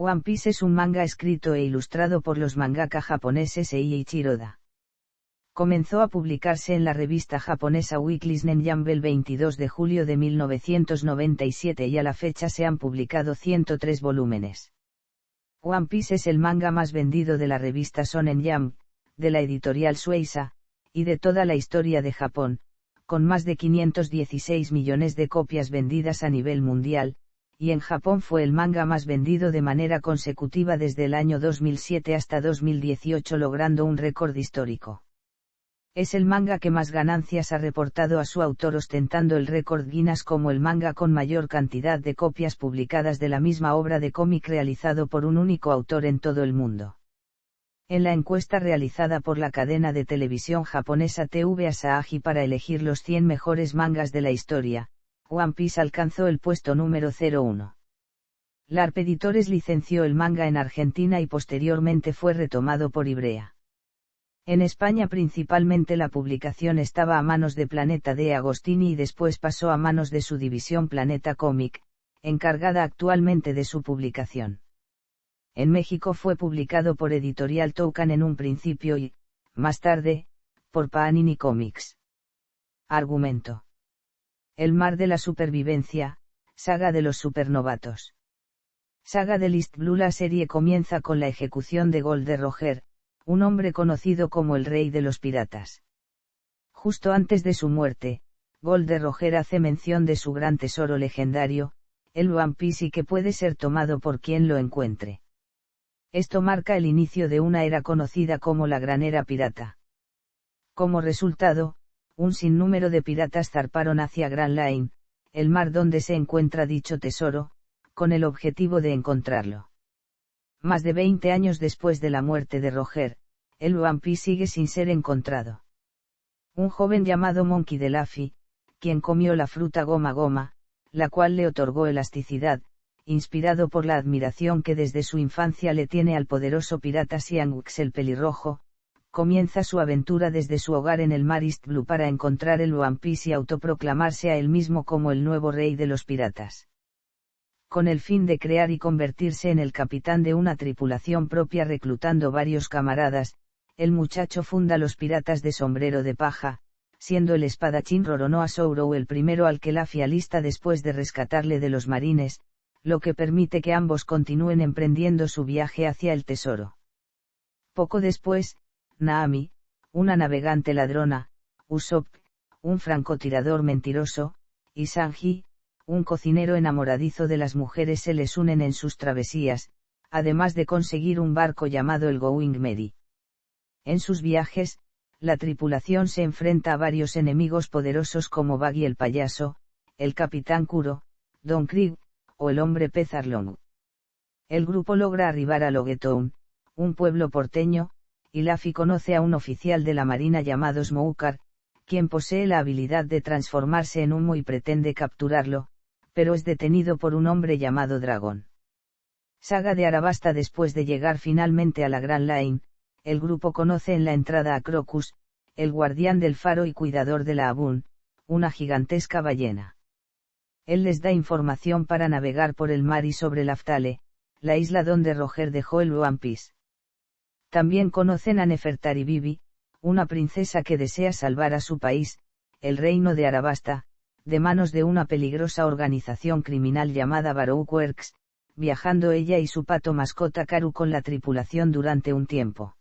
One Piece es un manga escrito e ilustrado por los mangaka japoneses Eiichiro Oda. Comenzó a publicarse en la revista japonesa Weekly Shonen Jump el 22 de julio de 1997 y a la fecha se han publicado 103 volúmenes. One Piece es el manga más vendido de la revista Shonen Jump, de la editorial Shueisha, y de toda la historia de Japón, con más de 516 millones de copias vendidas a nivel mundial, y en Japón fue el manga más vendido de manera consecutiva desde el año 2007 hasta 2018 logrando un récord histórico. Es el manga que más ganancias ha reportado a su autor ostentando el récord Guinness como el manga con mayor cantidad de copias publicadas de la misma obra de cómic realizado por un único autor en todo el mundo. En la encuesta realizada por la cadena de televisión japonesa TV Asahi para elegir los 100 mejores mangas de la historia, One Piece alcanzó el puesto número 01. LARP Editores licenció el manga en Argentina y posteriormente fue retomado por Ibrea. En España principalmente la publicación estaba a manos de Planeta de Agostini y después pasó a manos de su división Planeta Comic, encargada actualmente de su publicación. En México fue publicado por Editorial Toucan en un principio y, más tarde, por Panini Comics. Argumento. El mar de la supervivencia, saga de los supernovatos. Saga de East Blue. La serie comienza con la ejecución de Gold Roger, un hombre conocido como el rey de los piratas. Justo antes de su muerte, Gold Roger hace mención de su gran tesoro legendario, el One Piece, y que puede ser tomado por quien lo encuentre. Esto marca el inicio de una era conocida como la Gran Era Pirata. Como resultado, un sinnúmero de piratas zarparon hacia Grand Line, el mar donde se encuentra dicho tesoro, con el objetivo de encontrarlo. Más de 20 años después de la muerte de Roger, el One Piece sigue sin ser encontrado. Un joven llamado Monkey D. Luffy, quien comió la fruta Goma Goma, la cual le otorgó elasticidad, inspirado por la admiración que desde su infancia le tiene al poderoso pirata Shanks el pelirrojo, comienza su aventura desde su hogar en el mar East Blue para encontrar el One Piece y autoproclamarse a él mismo como el nuevo rey de los piratas. Con el fin de crear y convertirse en el capitán de una tripulación propia reclutando varios camaradas, el muchacho funda los Piratas de Sombrero de Paja, siendo el espadachín Roronoa Sourou el primero al que Luffy alista después de rescatarle de los marines, lo que permite que ambos continúen emprendiendo su viaje hacia el tesoro. Poco después, Naami, una navegante ladrona, Usopp, un francotirador mentiroso, y Sanji, un cocinero enamoradizo de las mujeres se les unen en sus travesías, además de conseguir un barco llamado el Going Merry. En sus viajes, la tripulación se enfrenta a varios enemigos poderosos como Baggy el payaso, el Capitán Kuro, Don Krieg, o el hombre pez Arlong. El grupo logra arribar a Loguetown, un pueblo porteño, y Luffy conoce a un oficial de la marina llamado Smoker, quien posee la habilidad de transformarse en humo y pretende capturarlo, pero es detenido por un hombre llamado Dragón. Saga de Arabasta. Después de llegar finalmente a la Grand Line, el grupo conoce en la entrada a Crocus, el guardián del faro y cuidador de la Abun, una gigantesca ballena. Él les da información para navegar por el mar y sobre Laftale, la isla donde Roger dejó el One Piece. También conocen a Nefertari Bibi, una princesa que desea salvar a su país, el reino de Arabasta, de manos de una peligrosa organización criminal llamada Baroque Works, viajando ella y su pato mascota Karu con la tripulación durante un tiempo.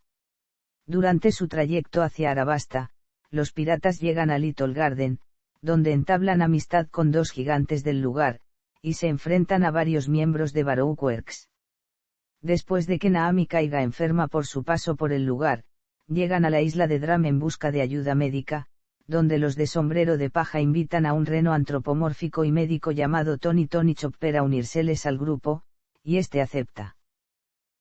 Durante su trayecto hacia Arabasta, los piratas llegan a Little Garden, donde entablan amistad con dos gigantes del lugar, y se enfrentan a varios miembros de Baroque Works. Después de que Naami caiga enferma por su paso por el lugar, llegan a la isla de Dram en busca de ayuda médica, donde los de Sombrero de Paja invitan a un reno antropomórfico y médico llamado Tony Chopper a unírseles al grupo, y este acepta.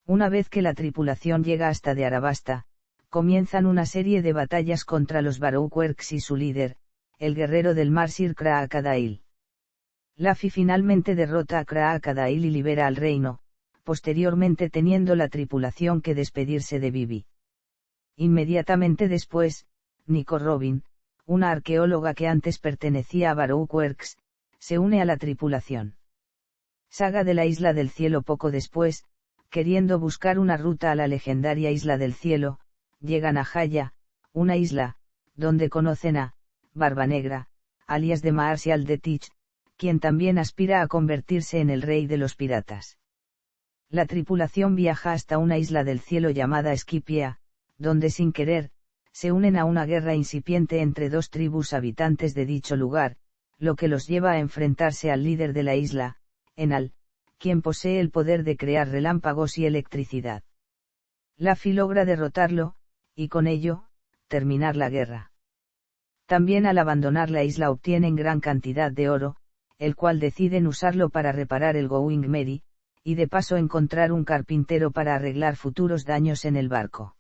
Una vez que la tripulación llega hasta de Arabasta, comienzan una serie de batallas contra los Baroque Works y su líder, el guerrero del mar Sir Crocodile. Luffy finalmente derrota a Crocodile y libera al reino, posteriormente teniendo la tripulación que despedirse de Bibi. Inmediatamente después, Nico Robin, una arqueóloga que antes pertenecía a Baroque Works, se une a la tripulación. Saga de la Isla del Cielo. Poco después, Queriendo buscar una ruta a la legendaria Isla del Cielo, llegan a Jaya, una isla, donde conocen a Barbanegra, alias de Marshall de Teach, quien también aspira a convertirse en el rey de los piratas. La tripulación viaja hasta una isla del cielo llamada Skypia, donde sin querer, se unen a una guerra incipiente entre dos tribus habitantes de dicho lugar, lo que los lleva a enfrentarse al líder de la isla, Enal, quien posee el poder de crear relámpagos y electricidad. Luffy logra derrotarlo, y con ello, terminar la guerra. También al abandonar la isla obtienen gran cantidad de oro, el cual deciden usarlo para reparar el Going Merry, y de paso encontrar un carpintero para arreglar futuros daños en el barco.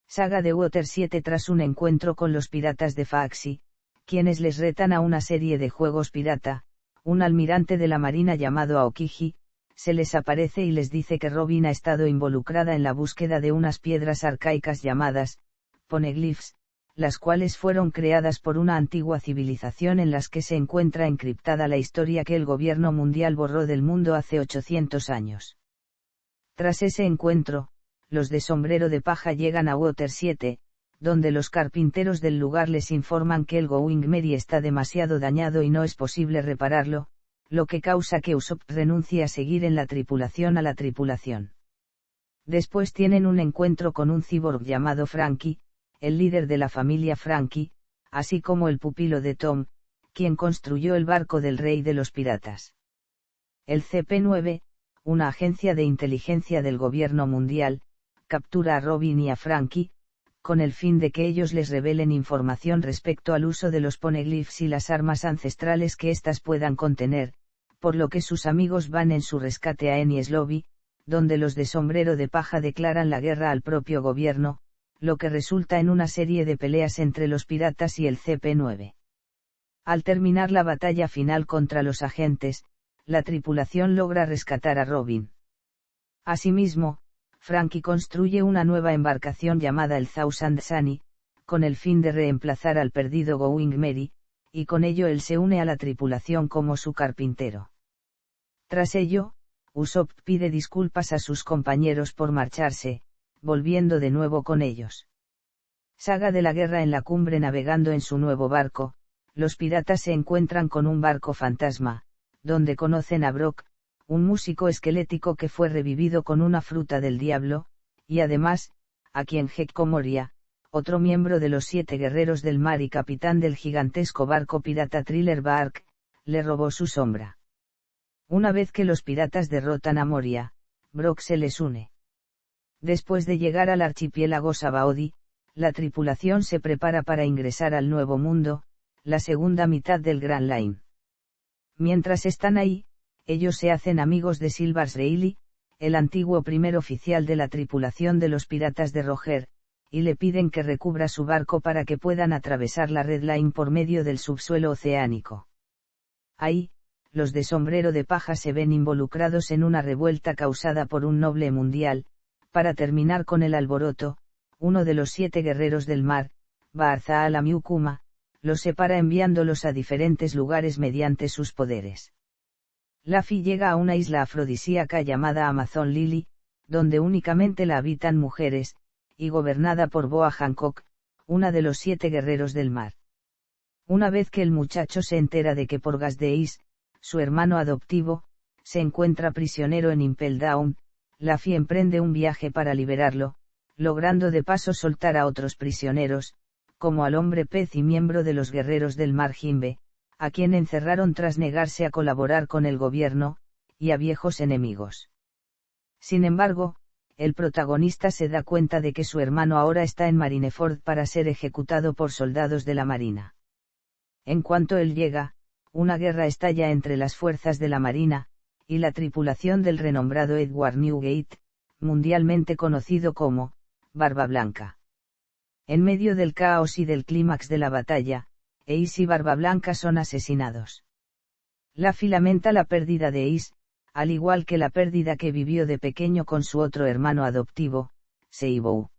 Saga de Water 7. Tras un encuentro con los piratas de Faxi, quienes les retan a una serie de juegos pirata, un almirante de la marina llamado Aokiji, se les aparece y les dice que Robin ha estado involucrada en la búsqueda de unas piedras arcaicas llamadas poneglyphs, las cuales fueron creadas por una antigua civilización en las que se encuentra encriptada la historia que el gobierno mundial borró del mundo hace 800 años. Tras ese encuentro, los de sombrero de paja llegan a Water 7, donde los carpinteros del lugar les informan que el Going Merry está demasiado dañado y no es posible repararlo, lo que causa que Usopp renuncie a seguir en la tripulación. Después tienen un encuentro con un cyborg llamado Franky, el líder de la familia Franky, así como el pupilo de Tom, quien construyó el barco del rey de los piratas. El CP9, una agencia de inteligencia del gobierno mundial, captura a Robin y a Franky, con el fin de que ellos les revelen información respecto al uso de los poneglyphs y las armas ancestrales que éstas puedan contener, por lo que sus amigos van en su rescate a Enies Lobby, donde los de sombrero de paja declaran la guerra al propio gobierno, lo que resulta en una serie de peleas entre los piratas y el CP9. Al terminar la batalla final contra los agentes, la tripulación logra rescatar a Robin. Asimismo, Franky construye una nueva embarcación llamada el Thousand Sunny, con el fin de reemplazar al perdido Going Merry, y con ello él se une a la tripulación como su carpintero. Tras ello, Usopp pide disculpas a sus compañeros por marcharse, volviendo de nuevo con ellos. Saga de la guerra en la cumbre. Navegando en su nuevo barco, los piratas se encuentran con un barco fantasma, donde conocen a Brock, un músico esquelético que fue revivido con una fruta del diablo, y además, a quien Gekko Moria, otro miembro de los 7 guerreros del mar y capitán del gigantesco barco pirata Thriller Bark, le robó su sombra. Una vez que los piratas derrotan a Moria, Brock se les une. Después de llegar al archipiélago Sabaody, la tripulación se prepara para ingresar al Nuevo Mundo, la segunda mitad del Grand Line. Mientras están ahí, ellos se hacen amigos de Silvers Rayleigh, el antiguo primer oficial de la tripulación de los piratas de Roger, y le piden que recubra su barco para que puedan atravesar la Red Line por medio del subsuelo oceánico. Ahí, los de sombrero de paja se ven involucrados en una revuelta causada por un noble mundial. Para terminar con el alboroto, uno de los 7 guerreros del mar, Bartholomew, los separa enviándolos a diferentes lugares mediante sus poderes. Luffy llega a una isla afrodisíaca llamada Amazon Lily, donde únicamente la habitan mujeres, y gobernada por Boa Hancock, una de los 7 guerreros del mar. Una vez que el muchacho se entera de que Porgas de Ace, su hermano adoptivo, se encuentra prisionero en Impel Down, Luffy emprende un viaje para liberarlo, logrando de paso soltar a otros prisioneros, como al hombre pez y miembro de los guerreros del mar Jinbe, a quien encerraron tras negarse a colaborar con el gobierno, y a viejos enemigos. Sin embargo, el protagonista se da cuenta de que su hermano ahora está en Marineford para ser ejecutado por soldados de la marina. En cuanto él llega, una guerra estalla entre las fuerzas de la marina, y la tripulación del renombrado Edward Newgate, mundialmente conocido como Barba Blanca. En medio del caos y del clímax de la batalla, Ace y Barba Blanca son asesinados. Luffy lamenta la pérdida de Ace, al igual que la pérdida que vivió de pequeño con su otro hermano adoptivo, Seibou.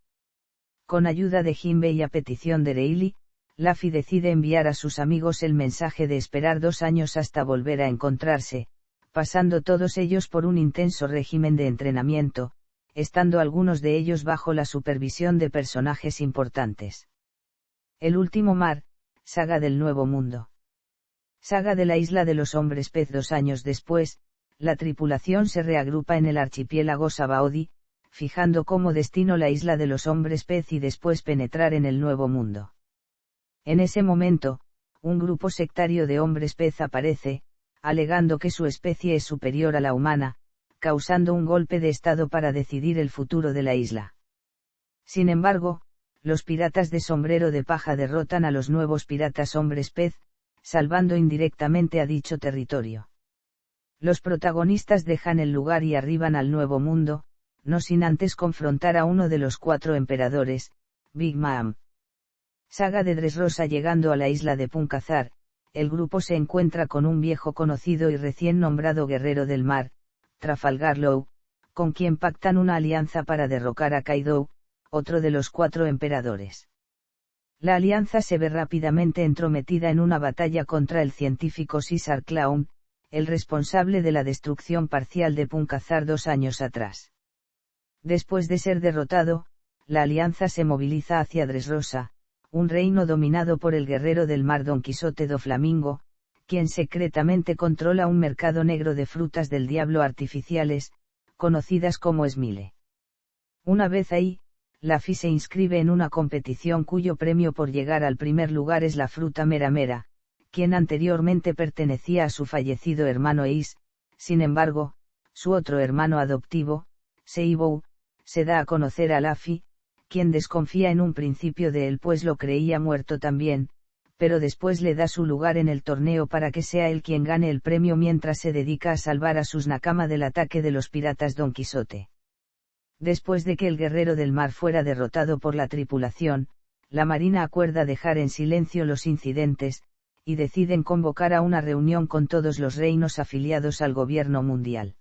Con ayuda de Jinbe y a petición de Rayleigh, Luffy decide enviar a sus amigos el mensaje de esperar 2 años hasta volver a encontrarse, pasando todos ellos por un intenso régimen de entrenamiento, estando algunos de ellos bajo la supervisión de personajes importantes. El último mar, saga del Nuevo Mundo. Saga de la isla de los hombres pez. 2 años después, la tripulación se reagrupa en el archipiélago Sabaody, fijando como destino la isla de los hombres pez y después penetrar en el Nuevo Mundo. En ese momento, un grupo sectario de hombres pez aparece, alegando que su especie es superior a la humana, causando un golpe de estado para decidir el futuro de la isla. Sin embargo, los piratas de sombrero de paja derrotan a los nuevos piratas hombres pez, salvando indirectamente a dicho territorio. Los protagonistas dejan el lugar y arriban al Nuevo Mundo, no sin antes confrontar a uno de los 4 emperadores, Big Mom. Saga de Dressrosa. Llegando a la isla de Punkazar, el grupo se encuentra con un viejo conocido y recién nombrado guerrero del mar, Trafalgar Law, con quien pactan una alianza para derrocar a Kaido, otro de los 4 emperadores. La alianza se ve rápidamente entrometida en una batalla contra el científico Caesar Clown, el responsable de la destrucción parcial de Punkazar 2 años atrás. Después de ser derrotado, la alianza se moviliza hacia Dressrosa, un reino dominado por el guerrero del mar Don Quijote do Flamingo, quien secretamente controla un mercado negro de frutas del diablo artificiales, conocidas como Smile. Una vez ahí, Luffy se inscribe en una competición cuyo premio por llegar al primer lugar es la fruta Mera Mera, quien anteriormente pertenecía a su fallecido hermano Ace. Sin embargo, su otro hermano adoptivo, Seibou, se da a conocer a Luffy, quien desconfía en un principio de él pues lo creía muerto también, pero después le da su lugar en el torneo para que sea él quien gane el premio mientras se dedica a salvar a sus nakama del ataque de los piratas Don Quijote. Después de que el guerrero del mar fuera derrotado por la tripulación, la marina acuerda dejar en silencio los incidentes, y deciden convocar a una reunión con todos los reinos afiliados al gobierno mundial.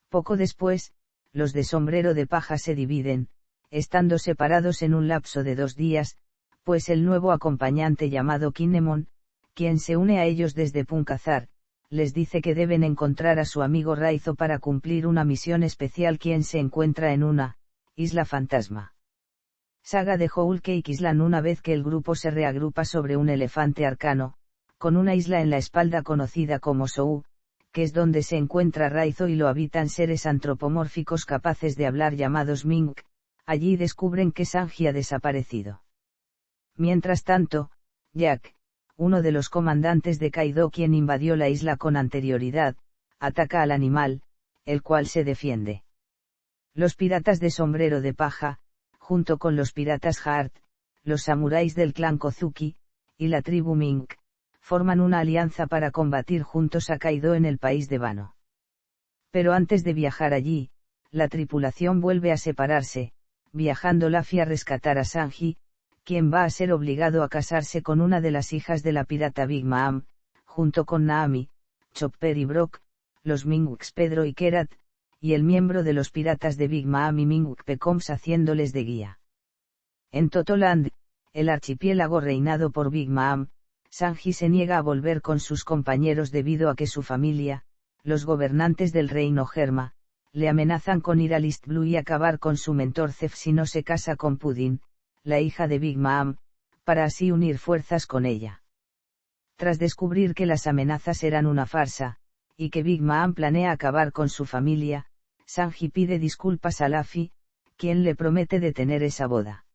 Poco después, los de sombrero de paja se dividen, estando separados en un lapso de 2 días, pues el nuevo acompañante llamado Kinemon, quien se une a ellos desde Punkazar, les dice que deben encontrar a su amigo Raizo para cumplir una misión especial quien se encuentra en una isla fantasma. Saga de Whole Cake Island. Una vez que el grupo se reagrupa sobre un elefante arcano, con una isla en la espalda conocida como Sou, que es donde se encuentra Raizo y lo habitan seres antropomórficos capaces de hablar llamados Mink, allí descubren que Sanji ha desaparecido. Mientras tanto, Jack, uno de los comandantes de Kaido quien invadió la isla con anterioridad, ataca al animal, el cual se defiende. Los piratas de sombrero de paja, junto con los piratas Hart, los samuráis del clan Kozuki, y la tribu Mink, forman una alianza para combatir juntos a Kaido en el país de Wano. Pero antes de viajar allí, la tripulación vuelve a separarse, viajando Luffy a rescatar a Sanji, quien va a ser obligado a casarse con una de las hijas de la pirata Big Mom, junto con Naami, Chopper y Brock, los Minks Pedro y Kerat, y el miembro de los piratas de Big Mom y Mink Pecoms haciéndoles de guía. En Totoland, el archipiélago reinado por Big Mom, Sanji se niega a volver con sus compañeros debido a que su familia, los gobernantes del reino Germa, le amenazan con ir a East Blue y acabar con su mentor Zef si no se casa con Pudding, la hija de Big Mom, para así unir fuerzas con ella. Tras descubrir que las amenazas eran una farsa, y que Big Mom planea acabar con su familia, Sanji pide disculpas a Luffy, quien le promete detener esa boda.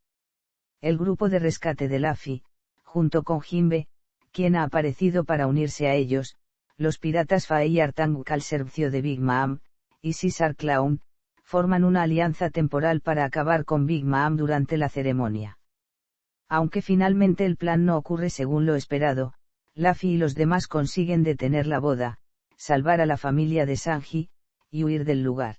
El grupo de rescate de Luffy, junto con Jinbe, quien ha aparecido para unirse a ellos, los piratas Fae y Artang al servicio de Big Mom, y Caesar Clown, forman una alianza temporal para acabar con Big Mom durante la ceremonia. Aunque finalmente el plan no ocurre según lo esperado, Luffy y los demás consiguen detener la boda, salvar a la familia de Sanji, y huir del lugar.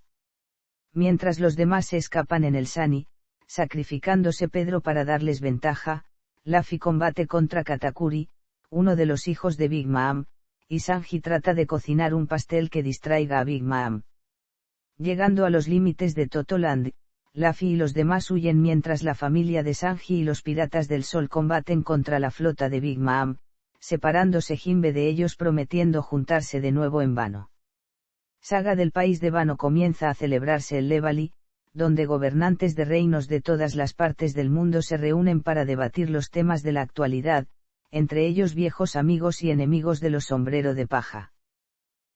Mientras los demás se escapan en el Sunny, sacrificándose Pedro para darles ventaja, Luffy combate contra Katakuri, uno de los hijos de Big Mom, y Sanji trata de cocinar un pastel que distraiga a Big Mom. Llegando a los límites de Totoland, Luffy y los demás huyen mientras la familia de Sanji y los piratas del sol combaten contra la flota de Big Mom, separándose Jinbe de ellos prometiendo juntarse de nuevo en Wano. Saga del país de Wano. Comienza a celebrarse el Levali, donde gobernantes de reinos de todas las partes del mundo se reúnen para debatir los temas de la actualidad, entre ellos viejos amigos y enemigos de los sombrero de paja.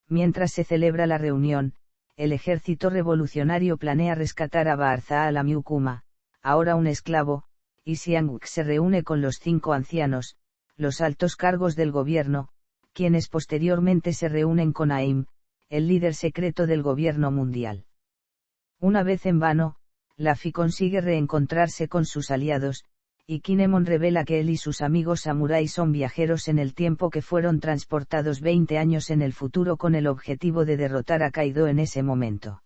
Mientras se celebra la reunión, el ejército revolucionario planea rescatar a Baarzaal Amiukuma, ahora un esclavo, y Sianguk se reúne con los 5 ancianos, los altos cargos del gobierno, quienes posteriormente se reúnen con Aim, el líder secreto del gobierno mundial. Una vez en vano, Luffy consigue reencontrarse con sus aliados, y Kinemon revela que él y sus amigos samuráis son viajeros en el tiempo que fueron transportados 20 años en el futuro con el objetivo de derrotar a Kaido en ese momento.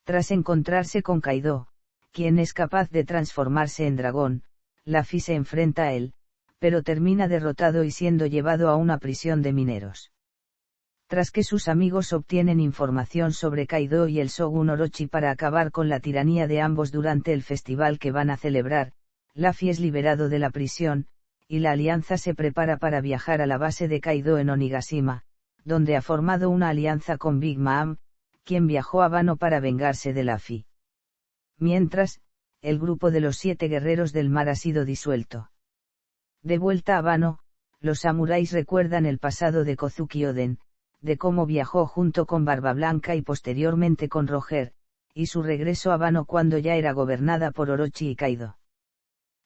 Tras encontrarse con Kaido, quien es capaz de transformarse en dragón, Luffy se enfrenta a él, pero termina derrotado y siendo llevado a una prisión de mineros. Tras que sus amigos obtienen información sobre Kaido y el Shogun Orochi para acabar con la tiranía de ambos durante el festival que van a celebrar, Luffy es liberado de la prisión, y la alianza se prepara para viajar a la base de Kaido en Onigashima, donde ha formado una alianza con Big Mom, quien viajó a Wano para vengarse de Luffy. Mientras, el grupo de los 7 guerreros del mar ha sido disuelto. De vuelta a Wano, los samuráis recuerdan el pasado de Kozuki Oden, de cómo viajó junto con Barba Blanca y posteriormente con Roger, y su regreso a Wano cuando ya era gobernada por Orochi y Kaido.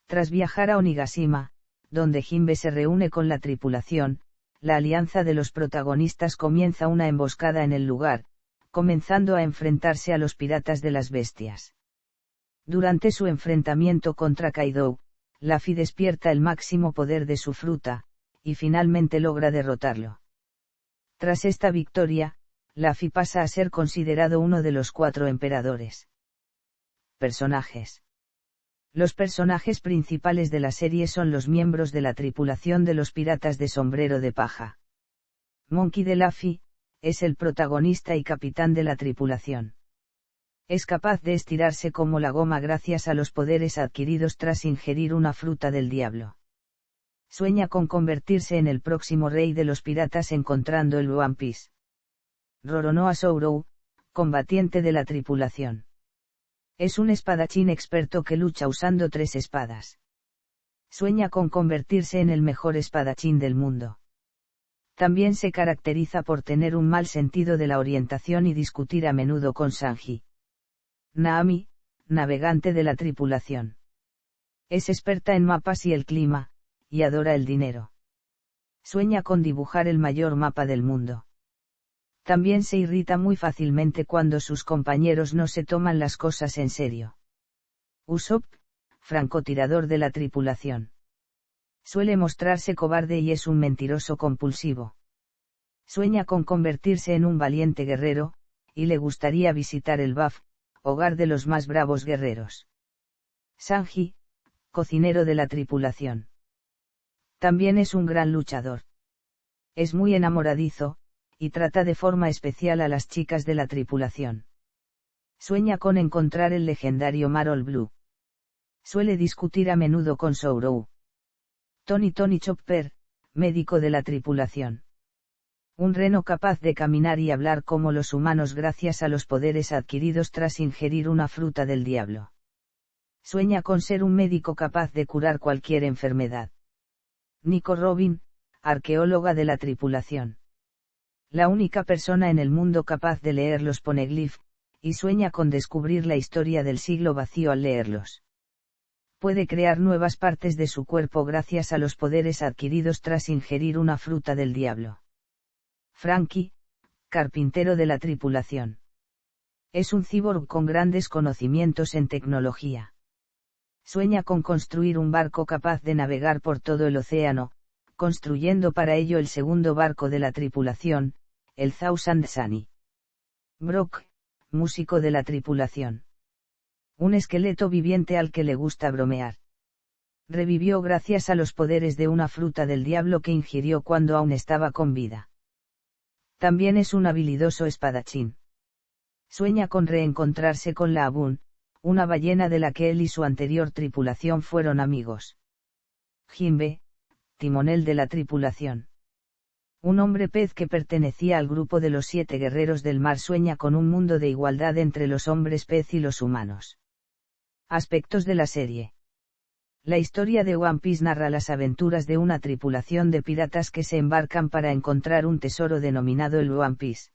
Tras viajar a Onigashima, donde Jinbe se reúne con la tripulación, la alianza de los protagonistas comienza una emboscada en el lugar, comenzando a enfrentarse a los piratas de las bestias. Durante su enfrentamiento contra Kaido, Luffy despierta el máximo poder de su fruta, y finalmente logra derrotarlo. Tras esta victoria, Luffy pasa a ser considerado uno de los 4 emperadores. Personajes. Los personajes principales de la serie son los miembros de la tripulación de los piratas de sombrero de paja. Monkey D. Luffy, es el protagonista y capitán de la tripulación. Es capaz de estirarse como la goma gracias a los poderes adquiridos tras ingerir una fruta del diablo. Sueña con convertirse en el próximo rey de los piratas encontrando el One Piece. Roronoa Sourou, combatiente de la tripulación. Es un espadachín experto que lucha usando 3 espadas. Sueña con convertirse en el mejor espadachín del mundo. También se caracteriza por tener un mal sentido de la orientación y discutir a menudo con Sanji. Naami, navegante de la tripulación. Es experta en mapas y el clima, y adora el dinero. Sueña con dibujar el mayor mapa del mundo. También se irrita muy fácilmente cuando sus compañeros no se toman las cosas en serio. Usopp, francotirador de la tripulación. Suele mostrarse cobarde y es un mentiroso compulsivo. Sueña con convertirse en un valiente guerrero, y le gustaría visitar el Baf, hogar de los más bravos guerreros. Sanji, cocinero de la tripulación. También es un gran luchador. Es muy enamoradizo, y trata de forma especial a las chicas de la tripulación. Sueña con encontrar el legendario Marol Blue. Suele discutir a menudo con Sourou. Tony Chopper, médico de la tripulación. Un reno capaz de caminar y hablar como los humanos gracias a los poderes adquiridos tras ingerir una fruta del diablo. Sueña con ser un médico capaz de curar cualquier enfermedad. Nico Robin, arqueóloga de la tripulación. La única persona en el mundo capaz de leer los poneglyph, y sueña con descubrir la historia del siglo vacío al leerlos. Puede crear nuevas partes de su cuerpo gracias a los poderes adquiridos tras ingerir una fruta del diablo. Franky, carpintero de la tripulación. Es un cyborg con grandes conocimientos en tecnología. Sueña con construir un barco capaz de navegar por todo el océano, construyendo para ello el segundo barco de la tripulación, el Thousand Sunny. Brock, músico de la tripulación. Un esqueleto viviente al que le gusta bromear. Revivió gracias a los poderes de una fruta del diablo que ingirió cuando aún estaba con vida. También es un habilidoso espadachín. Sueña con reencontrarse con la Abun, una ballena de la que él y su anterior tripulación fueron amigos. Jinbe, timonel de la tripulación. Un hombre pez que pertenecía al grupo de los 7 guerreros del mar sueña con un mundo de igualdad entre los hombres pez y los humanos. Aspectos de la serie. La historia de One Piece narra las aventuras de una tripulación de piratas que se embarcan para encontrar un tesoro denominado el One Piece.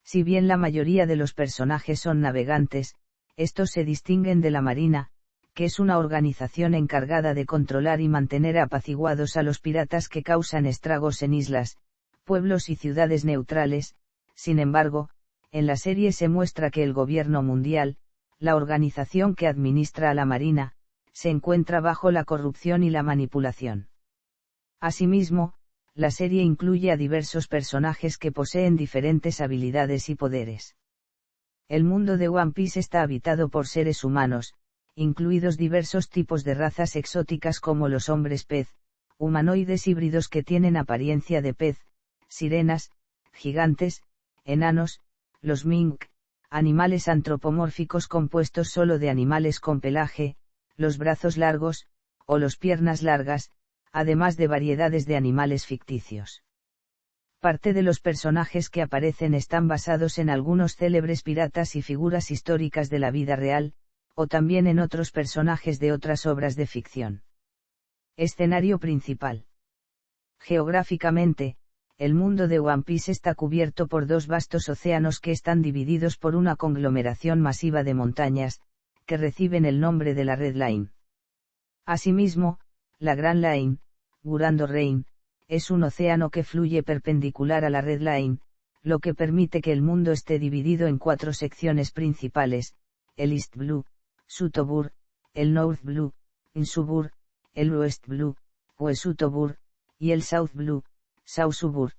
Si bien la mayoría de los personajes son navegantes, estos se distinguen de la Marina, que es una organización encargada de controlar y mantener apaciguados a los piratas que causan estragos en islas, pueblos y ciudades neutrales. Sin embargo, en la serie se muestra que el gobierno mundial, la organización que administra a la Marina, se encuentra bajo la corrupción y la manipulación. Asimismo, la serie incluye a diversos personajes que poseen diferentes habilidades y poderes. El mundo de One Piece está habitado por seres humanos, incluidos diversos tipos de razas exóticas como los hombres pez, humanoides híbridos que tienen apariencia de pez, sirenas, gigantes, enanos, los mink, animales antropomórficos compuestos solo de animales con pelaje, los brazos largos, o las piernas largas, además de variedades de animales ficticios. Parte de los personajes que aparecen están basados en algunos célebres piratas y figuras históricas de la vida real, o también en otros personajes de otras obras de ficción. Escenario principal. Geográficamente, el mundo de One Piece está cubierto por 2 vastos océanos que están divididos por una conglomeración masiva de montañas, que reciben el nombre de la Red Line. Asimismo, la Grand Line, Gurando Reign, es un océano que fluye perpendicular a la Red Line, lo que permite que el mundo esté dividido en 4 secciones principales: el East Blue, Sutobur, el North Blue, Insubur, el West Blue, Wesutobur, y el South Blue, Sausubur.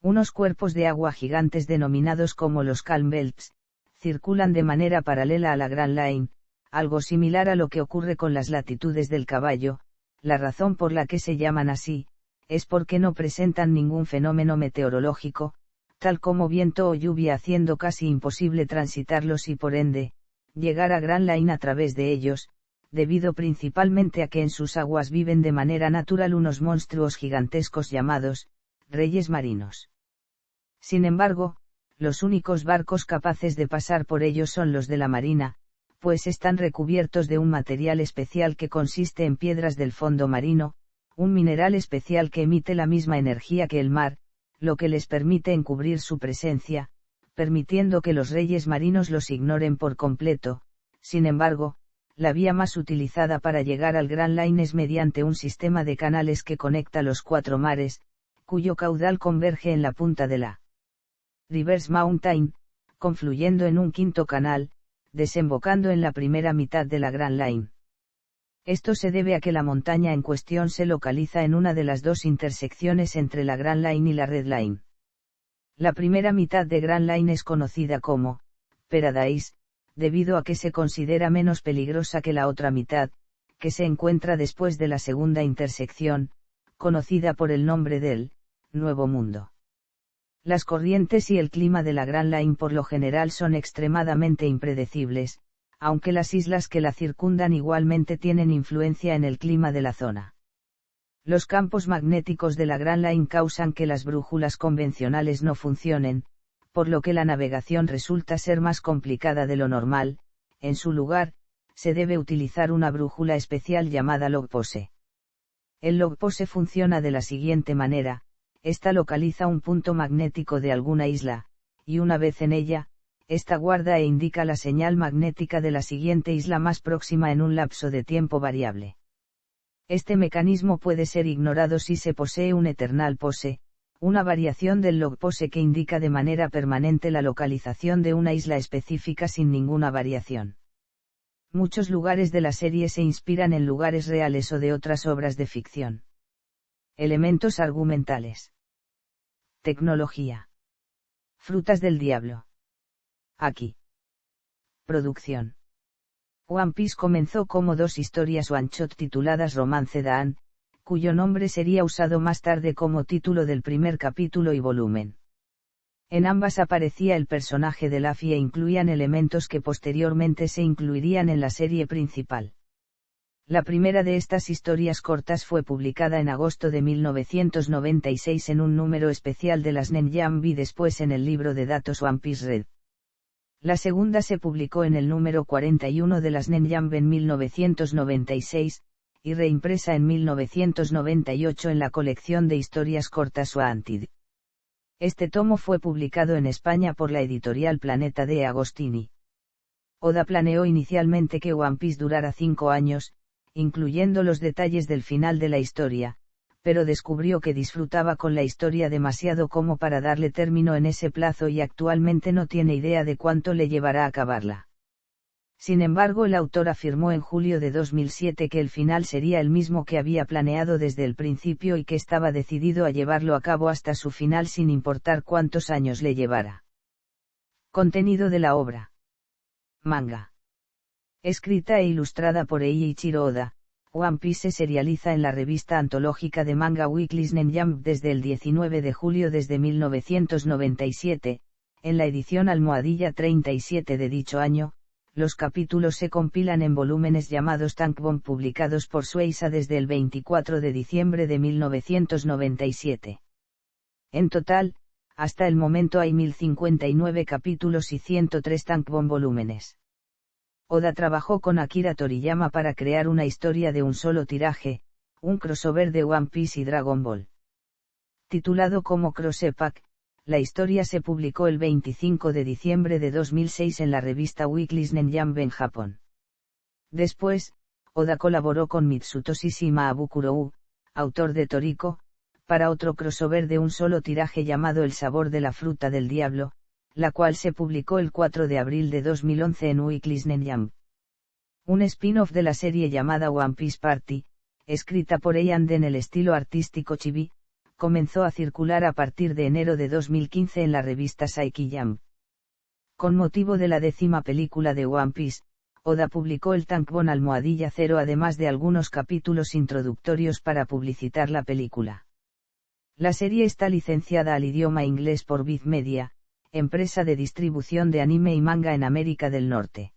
Unos cuerpos de agua gigantes denominados como los Calm Belts, circulan de manera paralela a la Grand Line, algo similar a lo que ocurre con las latitudes del caballo. La razón por la que se llaman así, es porque no presentan ningún fenómeno meteorológico, tal como viento o lluvia, haciendo casi imposible transitarlos y por ende, llegar a Grand Line a través de ellos, debido principalmente a que en sus aguas viven de manera natural unos monstruos gigantescos llamados reyes marinos. Sin embargo, los únicos barcos capaces de pasar por ellos son los de la Marina, pues están recubiertos de un material especial que consiste en piedras del fondo marino, un mineral especial que emite la misma energía que el mar, lo que les permite encubrir su presencia, permitiendo que los reyes marinos los ignoren por completo. Sin embargo, la vía más utilizada para llegar al Grand Line es mediante un sistema de canales que conecta los 4 mares, cuyo caudal converge en la punta de la Reverse Mountain, confluyendo en un 5.º canal, desembocando en la primera mitad de la Grand Line. Esto se debe a que la montaña en cuestión se localiza en una de las 2 intersecciones entre la Grand Line y la Red Line. La primera mitad de Grand Line es conocida como Paradise, debido a que se considera menos peligrosa que la otra mitad, que se encuentra después de la segunda intersección, conocida por el nombre del Nuevo Mundo. Las corrientes y el clima de la Grand Line por lo general son extremadamente impredecibles, aunque las islas que la circundan igualmente tienen influencia en el clima de la zona. Los campos magnéticos de la Grand Line causan que las brújulas convencionales no funcionen, por lo que la navegación resulta ser más complicada de lo normal. En su lugar, se debe utilizar una brújula especial llamada logpose. El logpose funciona de la siguiente manera: esta localiza un punto magnético de alguna isla, y una vez en ella, esta guarda e indica la señal magnética de la siguiente isla más próxima en un lapso de tiempo variable. Este mecanismo puede ser ignorado si se posee un eternal pose, una variación del logpose que indica de manera permanente la localización de una isla específica sin ninguna variación. Muchos lugares de la serie se inspiran en lugares reales o de otras obras de ficción. Elementos argumentales. Tecnología. Frutas del diablo. Aquí. Producción. One Piece comenzó como 2 historias one-shot tituladas Romance Dawn, cuyo nombre sería usado más tarde como título del primer capítulo y volumen. En ambas aparecía el personaje de Luffy e incluían elementos que posteriormente se incluirían en la serie principal. La primera de estas historias cortas fue publicada en agosto de 1996 en un número especial de las Nen Jump y después en el libro de datos One Piece Red. La segunda se publicó en el número 41 de las Nen Jump en 1996, y reimpresa en 1998 en la colección de historias cortas Wanted. Este tomo fue publicado en España por la editorial Planeta de Agostini. Oda planeó inicialmente que One Piece durara 5 años, incluyendo los detalles del final de la historia, pero descubrió que disfrutaba con la historia demasiado como para darle término en ese plazo y actualmente no tiene idea de cuánto le llevará a acabarla. Sin embargo, el autor afirmó en julio de 2007 que el final sería el mismo que había planeado desde el principio y que estaba decidido a llevarlo a cabo hasta su final sin importar cuántos años le llevara. Contenido de la obra. Manga. Escrita e ilustrada por Eiichiro Oda, One Piece se serializa en la revista antológica de manga Weekly Shonen Jump desde el 19 de julio desde 1997, en la edición almohadilla 37 de dicho año. Los capítulos se compilan en volúmenes llamados Tankobon publicados por Shueisha desde el 24 de diciembre de 1997. En total, hasta el momento hay 1059 capítulos y 103 Tankobon volúmenes. Oda trabajó con Akira Toriyama para crear una historia de un solo tiraje, un crossover de One Piece y Dragon Ball. Titulado como Cross Epoch, la historia se publicó el 25 de diciembre de 2006 en la revista Weekly Shonen Jump en Japón. Después, Oda colaboró con Mitsutoshi Shimabukuro, autor de Toriko, para otro crossover de un solo tiraje llamado El sabor de la fruta del diablo, la cual se publicó el 4 de abril de 2011 en Weekly Shonen Jump. Un spin-off de la serie llamada One Piece Party, escrita por Eian en el estilo artístico chibi, comenzó a circular a partir de enero de 2015 en la revista Saiki Jump. Con motivo de la 10ª película de One Piece, Oda publicó el Tankobon almohadilla 0 además de algunos capítulos introductorios para publicitar la película. La serie está licenciada al idioma inglés por Viz Media, empresa de distribución de anime y manga en América del Norte.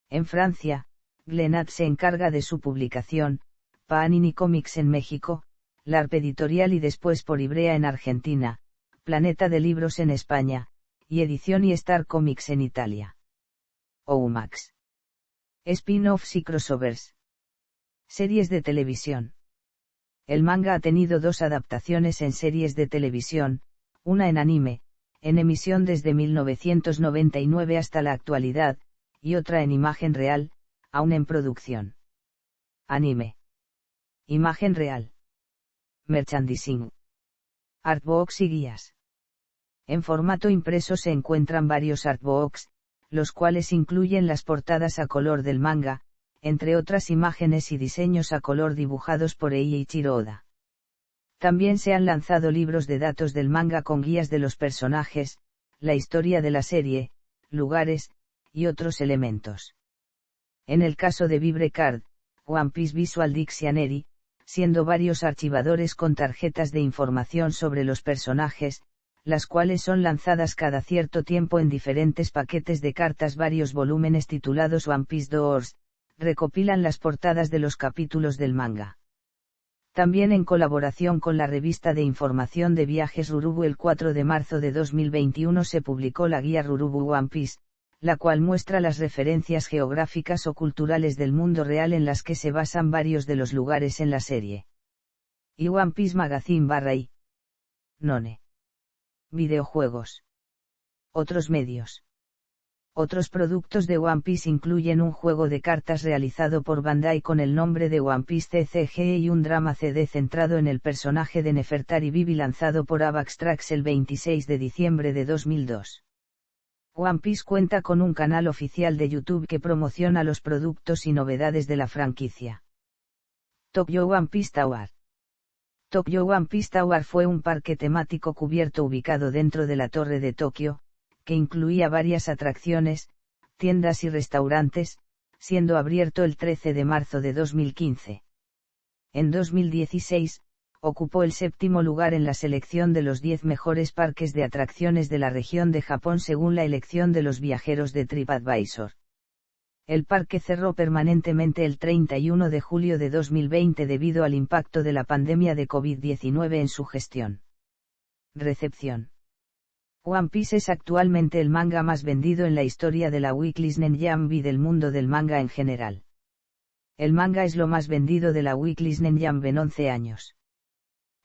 En Francia, Glenat se encarga de su publicación, Panini Comics en México, LARP Editorial y después por Ibrea en Argentina, Planeta de Libros en España, y Edición y Star Comics en Italia. Oumax. Spin-offs y crossovers. Series de televisión. El manga ha tenido 2 adaptaciones en series de televisión, una en anime, en emisión desde 1999 hasta la actualidad, y otra en imagen real, aún en producción. Anime. Imagen real. Merchandising. Artbooks y guías. En formato impreso se encuentran varios artbooks, los cuales incluyen las portadas a color del manga, entre otras imágenes y diseños a color dibujados por Eiichiro Oda. También se han lanzado libros de datos del manga con guías de los personajes, la historia de la serie, lugares, y otros elementos. En el caso de VibreCard, One Piece Visual Dictionary, siendo varios archivadores con tarjetas de información sobre los personajes, las cuales son lanzadas cada cierto tiempo en diferentes paquetes de cartas. Varios volúmenes titulados One Piece Doors, recopilan las portadas de los capítulos del manga. También en colaboración con la revista de información de viajes Rurubu el 4 de marzo de 2021 se publicó la guía Rurubu One Piece, la cual muestra las referencias geográficas o culturales del mundo real en las que se basan varios de los lugares en la serie. Y One Piece Magazine /i. None. Videojuegos. Otros medios. Otros productos de One Piece incluyen un juego de cartas realizado por Bandai con el nombre de One Piece TCG y un drama CD centrado en el personaje de Nefertari Vivi lanzado por Avax Trax el 26 de diciembre de 2002. One Piece cuenta con un canal oficial de YouTube que promociona los productos y novedades de la franquicia. Tokyo One Piece Tower. Tokyo One Piece Tower fue un parque temático cubierto ubicado dentro de la Torre de Tokio, que incluía varias atracciones, tiendas y restaurantes, siendo abierto el 13 de marzo de 2015. En 2016, ocupó el 7º lugar en la selección de los 10 mejores parques de atracciones de la región de Japón según la elección de los viajeros de TripAdvisor. El parque cerró permanentemente el 31 de julio de 2020 debido al impacto de la pandemia de COVID-19 en su gestión. Recepción. One Piece es actualmente el manga más vendido en la historia de la Weekly Shonen y del mundo del manga en general. El manga es lo más vendido de la Weekly Shonen en 11 años.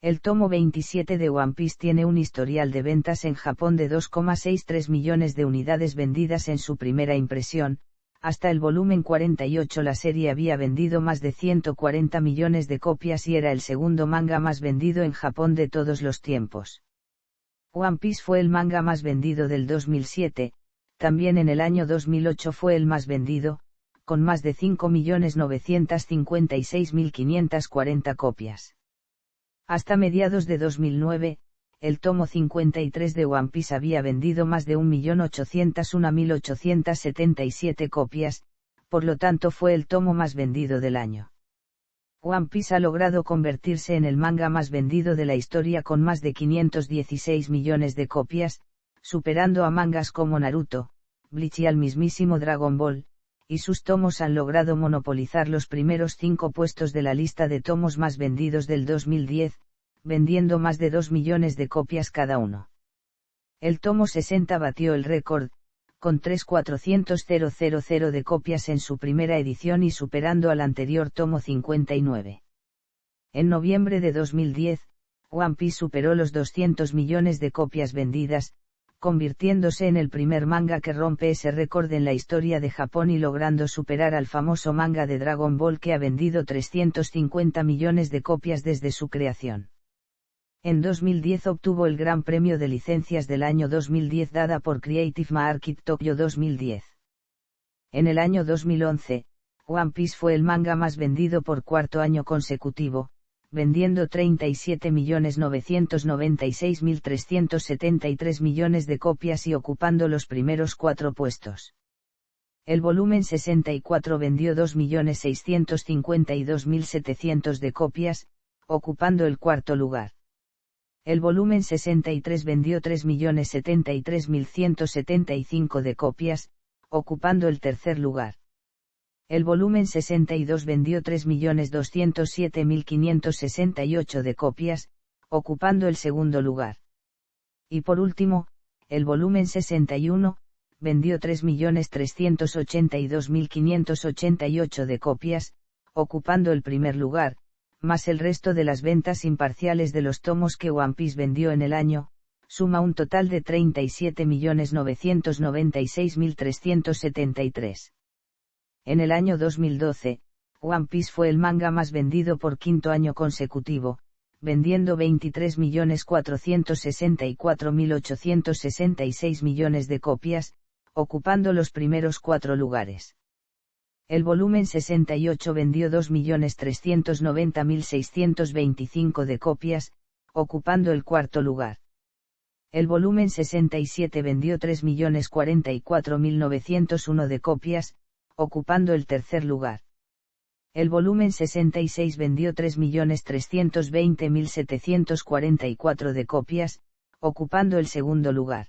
El tomo 27 de One Piece tiene un historial de ventas en Japón de 2,63 millones de unidades vendidas en su primera impresión. Hasta el volumen 48 la serie había vendido más de 140 millones de copias y era el segundo manga más vendido en Japón de todos los tiempos. One Piece fue el manga más vendido del 2007, también en el año 2008 fue el más vendido, con más de 5.956.540 copias. Hasta mediados de 2009, el tomo 53 de One Piece había vendido más de 1.801.877 copias, por lo tanto fue el tomo más vendido del año. One Piece ha logrado convertirse en el manga más vendido de la historia con más de 516 millones de copias, superando a mangas como Naruto, Bleach y al mismísimo Dragon Ball, y sus tomos han logrado monopolizar los primeros 5 puestos de la lista de tomos más vendidos del 2010, vendiendo más de 2 millones de copias cada uno. El tomo 60 batió el récord, con 3.400.000 de copias en su primera edición y superando al anterior tomo 59. En noviembre de 2010, One Piece superó los 200 millones de copias vendidas, convirtiéndose en el primer manga que rompe ese récord en la historia de Japón y logrando superar al famoso manga de Dragon Ball que ha vendido 350 millones de copias desde su creación. En 2010 obtuvo el Gran Premio de Licencias del año 2010 dada por Creative Market Tokyo 2010. En el año 2011, One Piece fue el manga más vendido por cuarto año consecutivo, vendiendo 37.996.373 millones de copias y ocupando los primeros 4 puestos. El volumen 64 vendió 2.652.700 de copias, ocupando el cuarto lugar. El volumen 63 vendió 3.073.175 de copias, ocupando el tercer lugar. El volumen 62 vendió 3.207.568 de copias, ocupando el segundo lugar. Y por último, el volumen 61, vendió 3.382.588 de copias, ocupando el primer lugar, más el resto de las ventas imparciales de los tomos que One Piece vendió en el año, suma un total de 37.996.373. En el año 2012, One Piece fue el manga más vendido por quinto año consecutivo, vendiendo 23.464.866 millones de copias, ocupando los primeros 4 lugares. El volumen 68 vendió 2.390.625 de copias, ocupando el cuarto lugar. El volumen 67 vendió 3.044.901 de copias, ocupando el tercer lugar. El volumen 66 vendió 3.320.744 de copias, ocupando el segundo lugar.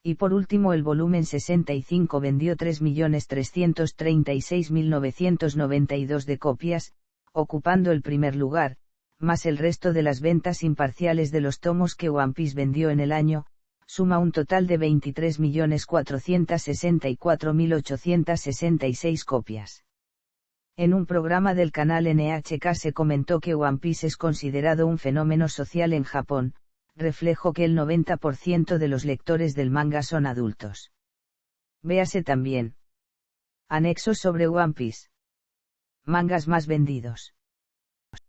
Y por último el volumen 65 vendió 3.336.992 de copias, ocupando el primer lugar, más el resto de las ventas imparciales de los tomos que One Piece vendió en el año, suma un total de 23.464.866 copias. En un programa del canal NHK se comentó que One Piece es considerado un fenómeno social en Japón, reflejo que el 90% de los lectores del manga son adultos. Véase también. Anexos sobre One Piece. Mangas más vendidos.